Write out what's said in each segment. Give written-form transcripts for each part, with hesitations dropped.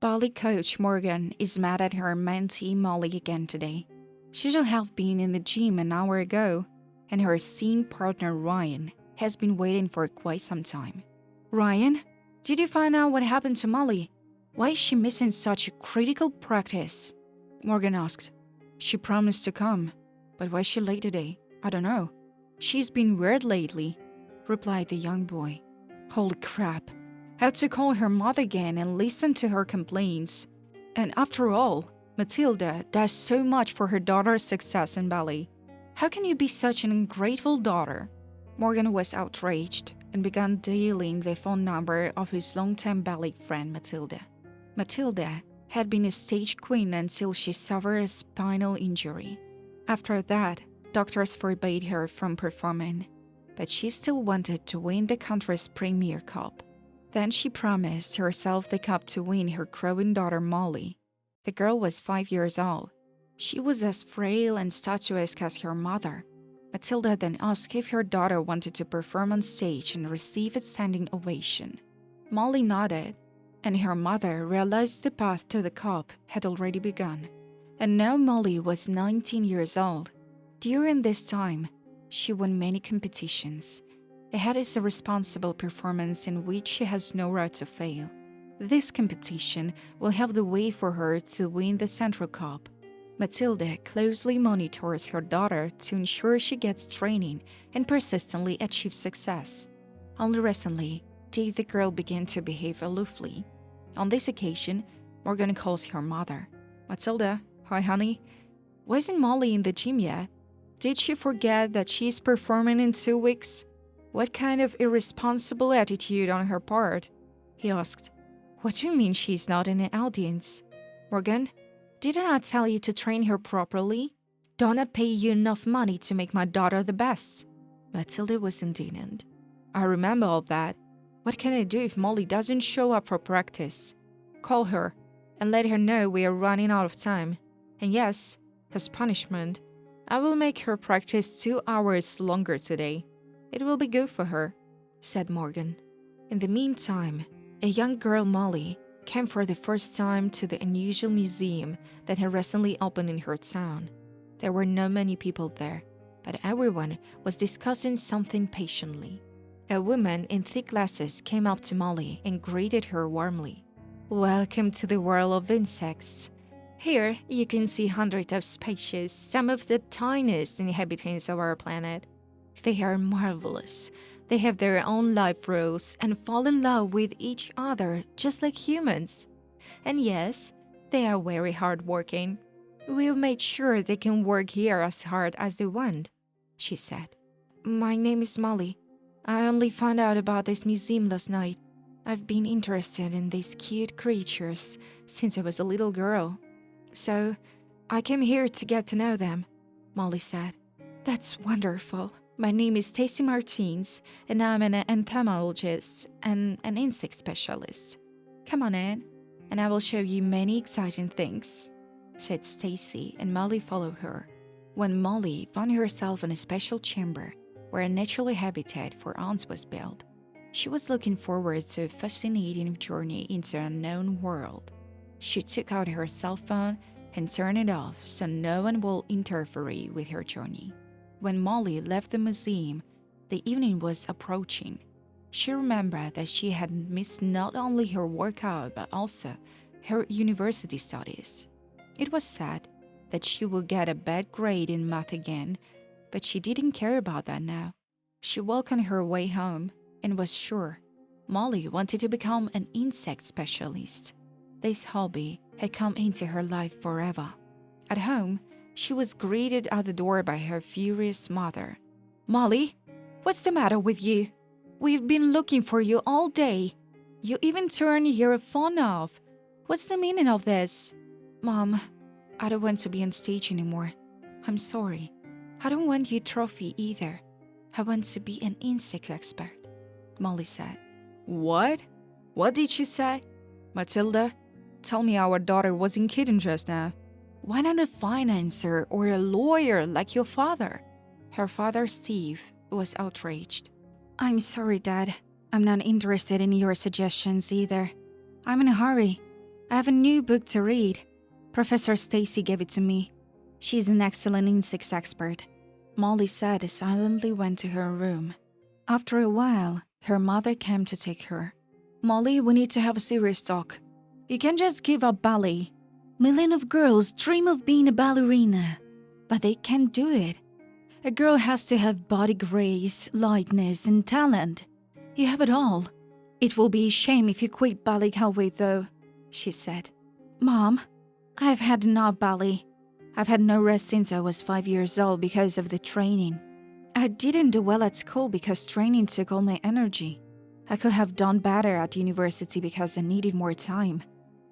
Ballet coach Morgan is mad at her mentee Molly again today. She should have been in the gym an hour ago, and her scene partner Ryan has been waiting for quite some time. Ryan, did you find out what happened to Molly? Why is she missing such a critical practice? Morgan asked. She promised to come, but why is she late today? I don't know. She's been weird lately, replied the young boy. Holy crap. I had to call her mother again and listen to her complaints. And after all, Matilda does so much for her daughter's success in ballet. How can you be such an ungrateful daughter? Morgan was outraged and began dialing the phone number of his longtime ballet friend Matilda. Matilda had been a stage queen until she suffered a spinal injury. After that, doctors forbade her from performing, but she still wanted to win the country's Premier Cup. Then she promised herself the cup to win her growing daughter Molly. The girl was 5 years old. She was as frail and statuesque as her mother. Matilda then asked if her daughter wanted to perform on stage and receive a standing ovation. Molly nodded, and her mother realized the path to the cup had already begun. And now Molly was 19 years old. During this time, she won many competitions. Ahead is a responsible performance in which she has no right to fail. This competition will have the way for her to win the Central Cup. Matilda closely monitors her daughter to ensure she gets training and persistently achieves success. Only recently did the girl begin to behave aloofly. On this occasion, Morgan calls her mother. Matilda, hi honey. Why isn't Molly in the gym yet? Did she forget that she's performing in 2 weeks? What kind of irresponsible attitude on her part? He asked. What do you mean she's not in an audience? Morgan, did I not tell you to train her properly? Don't I pay you enough money to make my daughter the best? Matilda was indignant. I remember all that. What can I do if Molly doesn't show up for practice? Call her and let her know we are running out of time. And yes, as punishment, I will make her practice 2 hours longer today. It will be good for her, said Morgan. In the meantime, a young girl, Molly, came for the first time to the unusual museum that had recently opened in her town. There were not many people there, but everyone was discussing something patiently. A woman in thick glasses came up to Molly and greeted her warmly. Welcome to the world of insects. Here you can see hundreds of species, some of the tiniest inhabitants of our planet. They are marvelous. They have their own life rules and fall in love with each other just like humans. And yes, they are very hardworking. We've made sure they can work here as hard as they want, she said. My name is Molly. I only found out about this museum last night. I've been interested in these cute creatures since I was a little girl. So, I came here to get to know them, Molly said. That's wonderful. My name is Stacy Martins, and I'm an entomologist and an insect specialist. Come on in, and I will show you many exciting things, said Stacy, and Molly followed her. When Molly found herself in a special chamber where a natural habitat for ants was built, she was looking forward to a fascinating journey into an unknown world. She took out her cell phone and turned it off so no one would interfere with her journey. When Molly left the museum, the evening was approaching. She remembered that she had missed not only her workout but also her university studies. It was sad that she would get a bad grade in math again, but she didn't care about that now. She walked on her way home and was sure Molly wanted to become an insect specialist. This hobby had come into her life forever. At home, she was greeted at the door by her furious mother. Molly, what's the matter with you? We've been looking for you all day. You even turned your phone off. What's the meaning of this? Mom, I don't want to be on stage anymore. I'm sorry. I don't want your trophy either. I want to be an insect expert, Molly said. What? What did she say? Matilda, tell me our daughter wasn't kidding just now. Why not a financer or a lawyer like your father? Her father, Steve, was outraged. I'm sorry, Dad. I'm not interested in your suggestions either. I'm in a hurry. I have a new book to read. Professor Stacy gave it to me. She's an excellent insects expert. Molly said and silently went to her room. After a while, her mother came to take her. Molly, we need to have a serious talk. You can't just give up ballet. Millions of girls dream of being a ballerina, but they can't do it. A girl has to have body grace, lightness, and talent. You have it all. It will be a shame if you quit ballet halfway though, she said. Mom, I've had enough ballet. I've had no rest since I was 5 years old because of the training. I didn't do well at school because training took all my energy. I could have done better at university because I needed more time.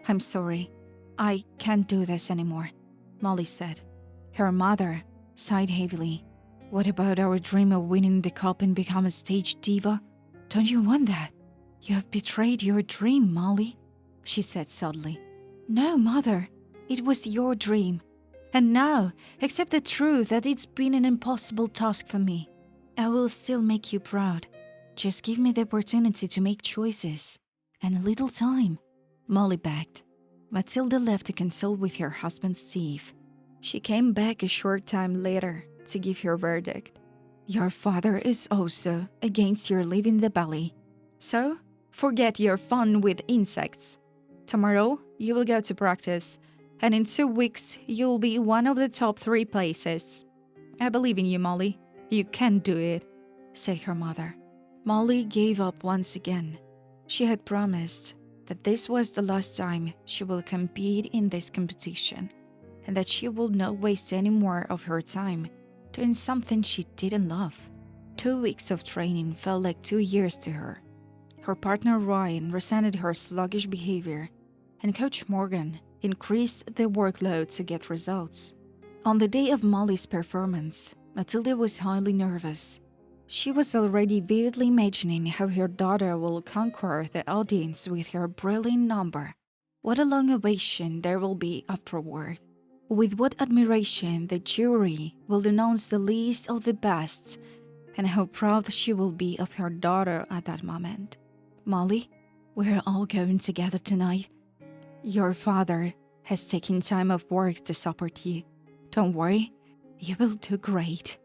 I'm sorry. I can't do this anymore, Molly said. Her mother sighed heavily. What about our dream of winning the cup and become a stage diva? Don't you want that? You have betrayed your dream, Molly, she said sadly. No, Mother. It was your dream. And now, accept the truth that it's been an impossible task for me. I will still make you proud. Just give me the opportunity to make choices. And a little time. Molly begged. Matilda left to consult with her husband Steve. She came back a short time later to give her verdict. Your father is also against your leaving the ballet. So, forget your fun with insects. Tomorrow, you will go to practice. And in 2 weeks, you'll be one of the top 3 places. I believe in you, Molly. You can do it, said her mother. Molly gave up once again. She had promised that this was the last time she will compete in this competition, and that she would not waste any more of her time doing something she didn't love. 2 weeks of training felt like 2 years to her. Her partner Ryan resented her sluggish behavior, and Coach Morgan increased the workload to get results. On the day of Molly's performance, Matilda was highly nervous. She was already vividly imagining how her daughter will conquer the audience with her brilliant number. What a long ovation there will be afterward. With what admiration the jury will denounce the least of the best, and how proud she will be of her daughter at that moment. Molly, we're all going together tonight. Your father has taken time off work to support you. Don't worry, you will do great,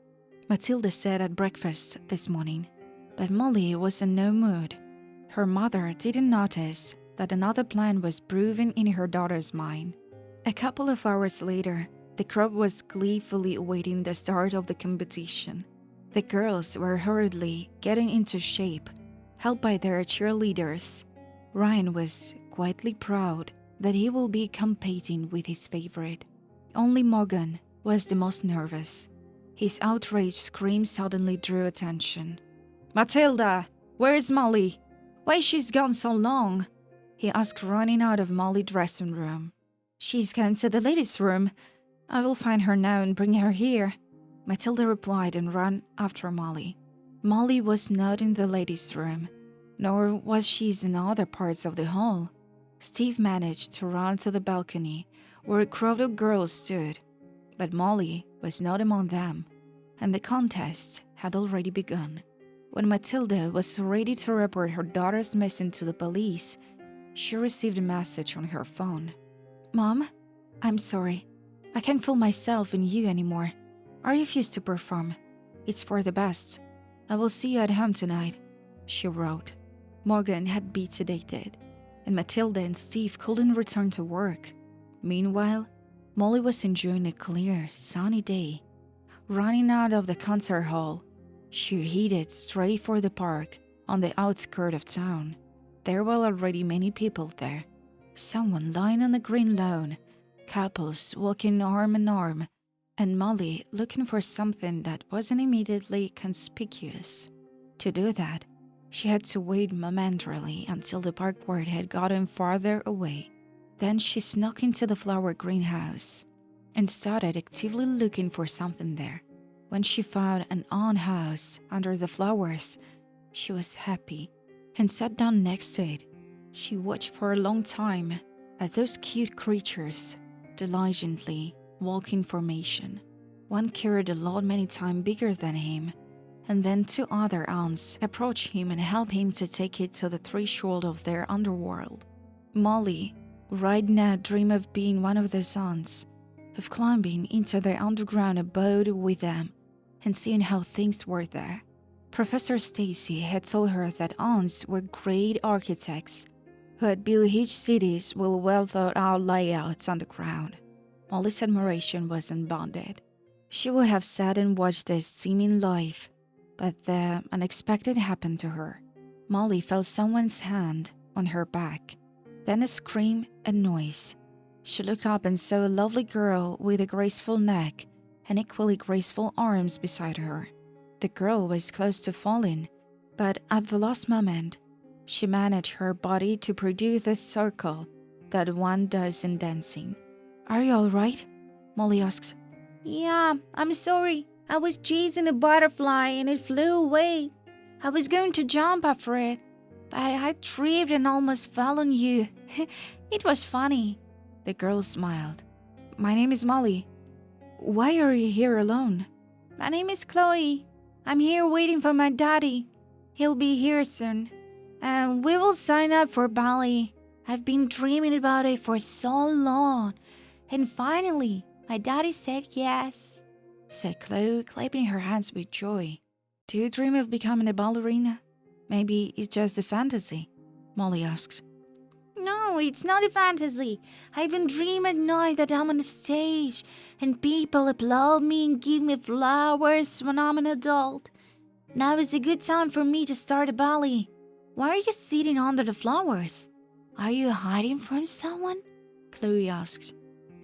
Matilda said at breakfast this morning. But Molly was in no mood. Her mother didn't notice that another plan was brewing in her daughter's mind. A couple of hours later, the crowd was gleefully awaiting the start of the competition. The girls were hurriedly getting into shape, helped by their cheerleaders. Ryan was quietly proud that he will be competing with his favorite. Only Morgan was the most nervous. His outraged scream suddenly drew attention. Matilda, where's Molly? Why she's gone so long? He asked, running out of Molly's dressing room. She's gone to the ladies' room. I will find her now and bring her here, Matilda replied and ran after Molly. Molly was not in the ladies' room, nor was she in other parts of the hall. Steve managed to run to the balcony where a crowd of girls stood, but Molly was not among them, and the contest had already begun. When Matilda was ready to report her daughter's missing to the police, she received a message on her phone. Mom, I'm sorry. I can't fool myself and you anymore. I refuse to perform. It's for the best. I will see you at home tonight, she wrote. Morgan had been sedated, and Matilda and Steve couldn't return to work. Meanwhile, Molly was enjoying a clear, sunny day. Running out of the concert hall, she headed straight for the park on the outskirts of town. There were already many people there. Someone lying on the green lawn, couples walking arm in arm, and Molly looking for something that wasn't immediately conspicuous. To do that, she had to wait momentarily until the park ward had gotten farther away. Then she snuck into the flower greenhouse and started actively looking for something there. When she found an own house under the flowers, she was happy and sat down next to it. She watched for a long time at those cute creatures diligently walk in formation. One carried a lot many times bigger than him, and then 2 other aunts approached him and helped him to take it to the threshold of their underworld. Molly Right now, dream of being one of those ants, of climbing into the underground abode with them and seeing how things were there. Professor Stacy had told her that ants were great architects who had built huge cities with well thought out layouts on the ground. Molly's admiration was unbounded. She would have sat and watched their seeming life, but the unexpected happened to her. Molly felt someone's hand on her back, then a scream and noise. She looked up and saw a lovely girl with a graceful neck and equally graceful arms beside her. The girl was close to falling, but at the last moment, she managed her body to produce the circle that one does in dancing. "Are you all right?" Molly asked. "Yeah, I'm sorry. I was chasing a butterfly and it flew away. I was going to jump after it, but I tripped and almost fell on you. It was funny." The girl smiled. "My name is Molly. Why are you here alone?" "My name is Chloe. I'm here waiting for my daddy. He'll be here soon. And we will sign up for ballet. I've been dreaming about it for so long. And finally, my daddy said yes," said Chloe, clapping her hands with joy. "Do you dream of becoming a ballerina? Maybe it's just a fantasy," Molly asked. "No, it's not a fantasy. I even dream at night that I'm on a stage and people applaud me and give me flowers when I'm an adult. Now is a good time for me to start a ballet. Why are you sitting under the flowers? Are you hiding from someone?" Chloe asked.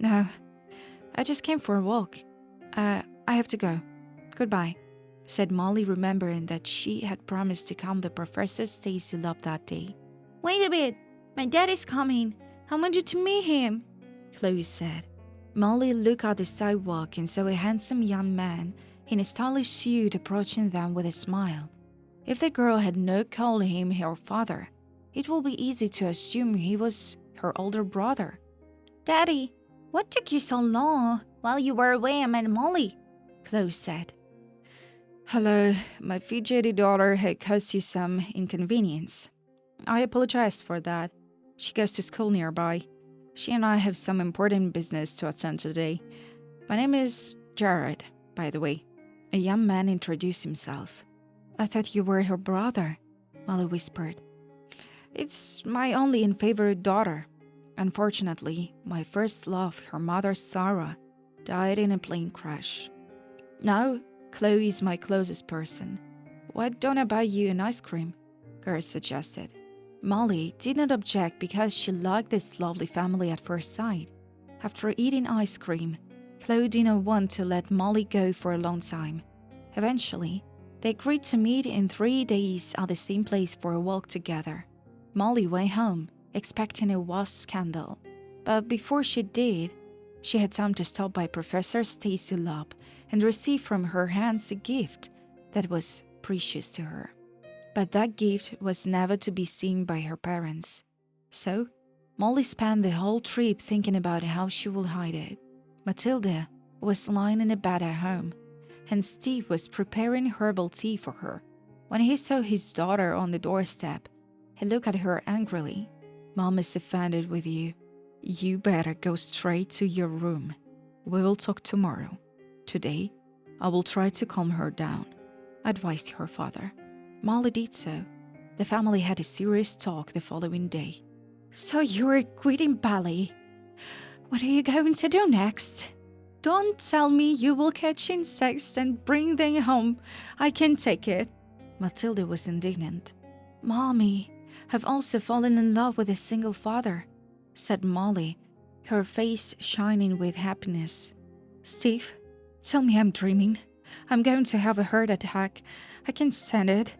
"No, I just came for a walk. I have to go. Goodbye," said Molly, remembering that she had promised to come to Professor Stacy Love that day. "Wait a bit. My dad is coming. I want you to meet him," Chloe said. Molly looked at the sidewalk and saw a handsome young man in a stylish suit approaching them with a smile. If the girl had not called him her father, it would be easy to assume he was her older brother. "Daddy, what took you so long? While you were away, I met Molly," Chloe said. "Hello, my fidgety daughter had caused you some inconvenience. I apologize for that. She goes to school nearby. She and I have some important business to attend today. My name is Jared, by the way." A young man introduced himself. "I thought you were her brother," Molly whispered. "It's my only and favorite daughter. Unfortunately, my first love, her mother Sarah, died in a plane crash. Now, Chloe is my closest person. Why don't I buy you an ice cream?" Garrett suggested. Molly did not object because she liked this lovely family at first sight. After eating ice cream, Chloe did not want to let Molly go for a long time. Eventually, they agreed to meet in 3 days at the same place for a walk together. Molly went home, expecting a vast scandal. But before she did, she had time to stop by Professor Stacy Lab and receive from her hands a gift that was precious to her. But that gift was never to be seen by her parents. So, Molly spent the whole trip thinking about how she would hide it. Matilda was lying in a bed at home, and Steve was preparing herbal tea for her. When he saw his daughter on the doorstep, he looked at her angrily. "Mom is offended with you. You better go straight to your room. We will talk tomorrow. Today, I will try to calm her down," advised her father. Molly did so. The family had a serious talk the following day. "So you're quitting ballet? What are you going to do next? Don't tell me you will catch insects and bring them home. I can't take it." Matilda was indignant. "Mommy, I've also fallen in love with a single father," said Molly, her face shining with happiness. "Steve, tell me I'm dreaming. I'm going to have a heart attack. I can't stand it,"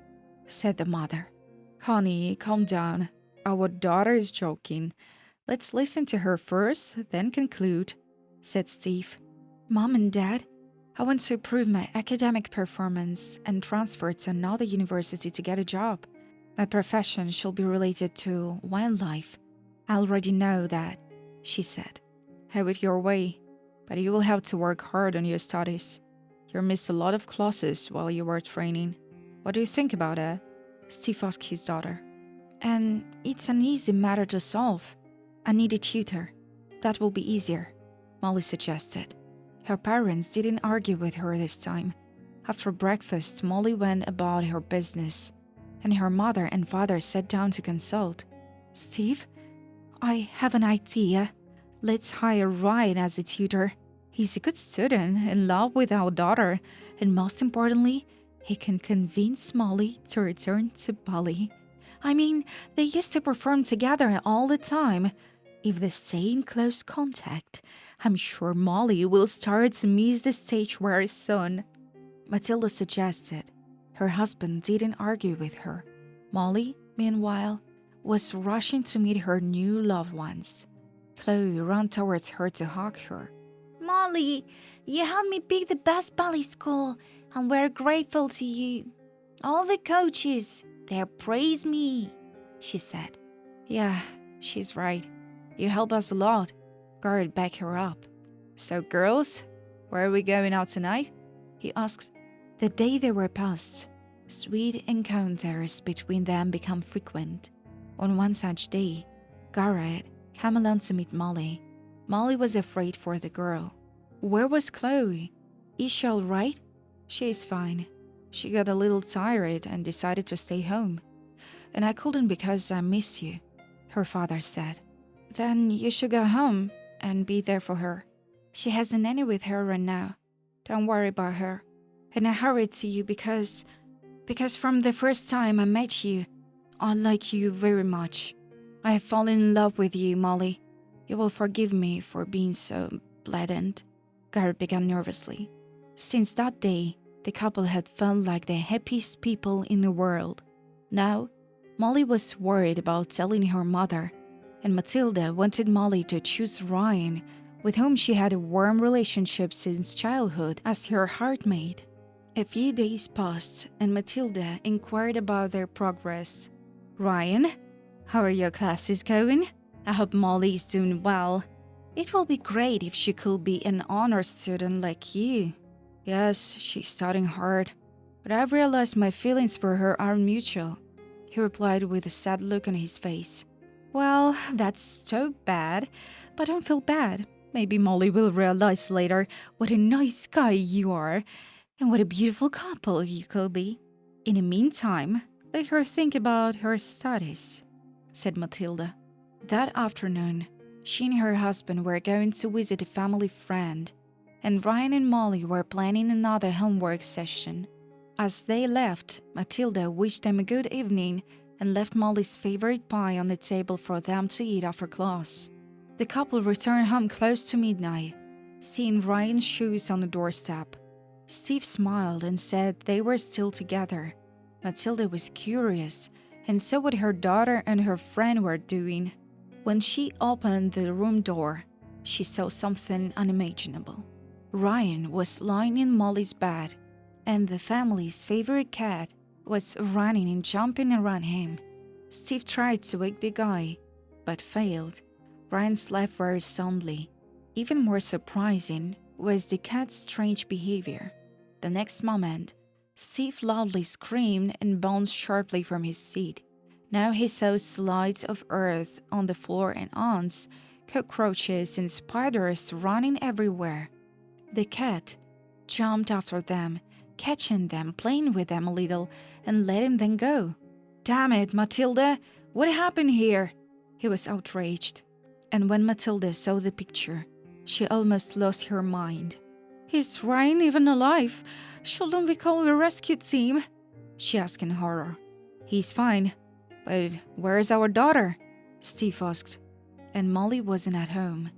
said the mother. "Honey, calm down. Our daughter is joking. Let's listen to her first, then conclude," said Steve. "Mom and Dad, I want to improve my academic performance and transfer to another university to get a job. My profession should be related to wildlife. I already know that," she said. "Have it your way, but you will have to work hard on your studies. You missed a lot of classes while you were training. What do you think about it?" Steve asked his daughter. "And it's an easy matter to solve. I need a tutor. That will be easier, Molly suggested. Her parents didn't argue with her this time. After breakfast, Molly went about her business, and her mother and father sat down to consult. Steve, I have an idea. Let's hire Ryan as a tutor. He's a good student, in love with our daughter, and most importantly, he can convince Molly to return to Bali. I mean, they used to perform together all the time. If they stay in close contact, I'm sure Molly will start to miss the stage very soon. Matilda suggested. Her husband didn't argue with her. Molly, meanwhile, was rushing to meet her new loved ones. Chloe ran towards her to hug her. Molly, you helped me pick the best ballet school, and we're grateful to you. All the coaches, they praise me, she said. Yeah, she's right. You help us a lot. Garrett backed her up. So girls, where are we going out tonight? He asked. The day they were passed, sweet encounters between them became frequent. On one such day, Garrett came along to meet Molly. Molly was afraid for the girl. Where was Chloe? Is she all right? She is fine. She got a little tired and decided to stay home. And I couldn't because I miss you, her father said. Then you should go home and be there for her. She has a nanny with her right now. Don't worry about her. And I hurried to you because from the first time I met you, I like you very much. I have fallen in love with you, Molly. You will forgive me for being so blatant. Garrett began nervously. Since that day, the couple had felt like the happiest people in the world. Now, Molly was worried about telling her mother, and Matilda wanted Molly to choose Ryan, with whom she had a warm relationship since childhood, as her heartmate. A few days passed, and Matilda inquired about their progress. Ryan, how are your classes going? I hope Molly is doing well. It will be great if she could be an honor student like you. Yes, she's studying hard, but I've realized my feelings for her are mutual, he replied with a sad look on his face. Well, that's so bad, but don't feel bad. Maybe Molly will realize later what a nice guy you are, and what a beautiful couple you could be. In the meantime, let her think about her studies, said Matilda. That afternoon, she and her husband were going to visit a family friend, and Ryan and Molly were planning another homework session. As they left, Matilda wished them a good evening and left Molly's favorite pie on the table for them to eat after class. The couple returned home close to midnight, seeing Ryan's shoes on the doorstep. Steve smiled and said they were still together. Matilda was curious, and so what her daughter and her friend were doing. When she opened the room door, she saw something unimaginable. Ryan was lying in Molly's bed, and the family's favorite cat was running and jumping around him. Steve tried to wake the guy, but failed. Ryan slept very soundly. Even more surprising was the cat's strange behavior. The next moment, Steve loudly screamed and bounced sharply from his seat. Now he saw slides of earth on the floor and ants, cockroaches and spiders running everywhere. The cat jumped after them, catching them, playing with them a little, and letting them go. Damn it, Matilda! What happened here? He was outraged. And when Matilda saw the picture, she almost lost her mind. Is Ryan even alive? Shouldn't we call the rescue team? She asked in horror. He's fine. But where's our daughter? Steve asked. And Molly wasn't at home.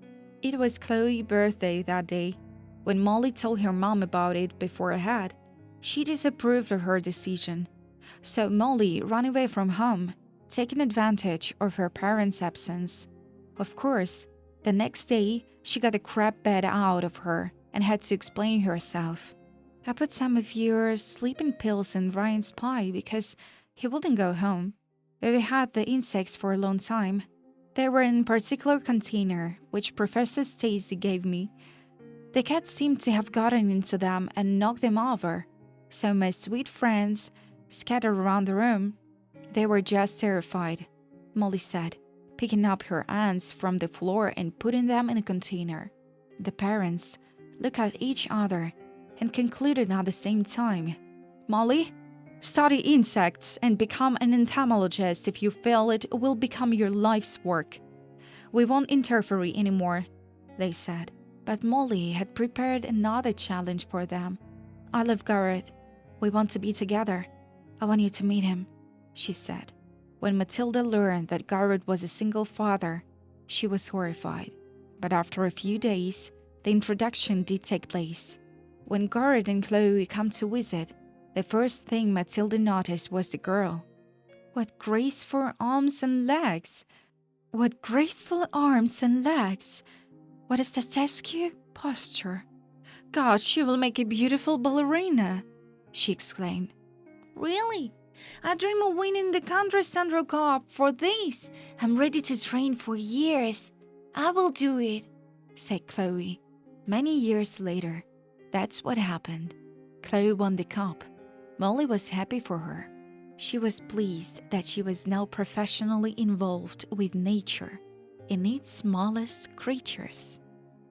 It was Chloe's birthday that day. When Molly told her mom about it beforehand, she disapproved of her decision. So Molly ran away from home, taking advantage of her parents' absence. Of course, the next day, she got the crap bed out of her and had to explain herself. I put some of your sleeping pills in Ryan's pie because he wouldn't go home. We had the insects for a long time. They were in a particular container, which Professor Stacy gave me. The cat seemed to have gotten into them and knocked them over. So my sweet friends scattered around the room. They were just terrified, Molly said. picking up her ants from the floor and putting them in a container. The parents looked at each other and concluded at the same time, "Molly, study insects and become an entomologist. If you feel it will become your life's work. We won't interfere anymore," they said. But Molly had prepared another challenge for them. "I love Garrett. We want to be together. I want you to meet him," she said. When Matilda learned that Garrett was a single father, she was horrified. But after a few days, the introduction did take place. When Garrett and Chloe came to visit, the first thing Matilda noticed was the girl. What graceful arms and legs! What graceful arms and legs! What a statuesque posture! God, she will make a beautiful ballerina!" she exclaimed. Really? I dream of winning the country Central Cup for this. I'm ready to train for years. I will do it, said Chloe. Many years later, that's what happened. Chloe won the cup. Molly was happy for her. She was pleased that she was now professionally involved with nature in its smallest creatures.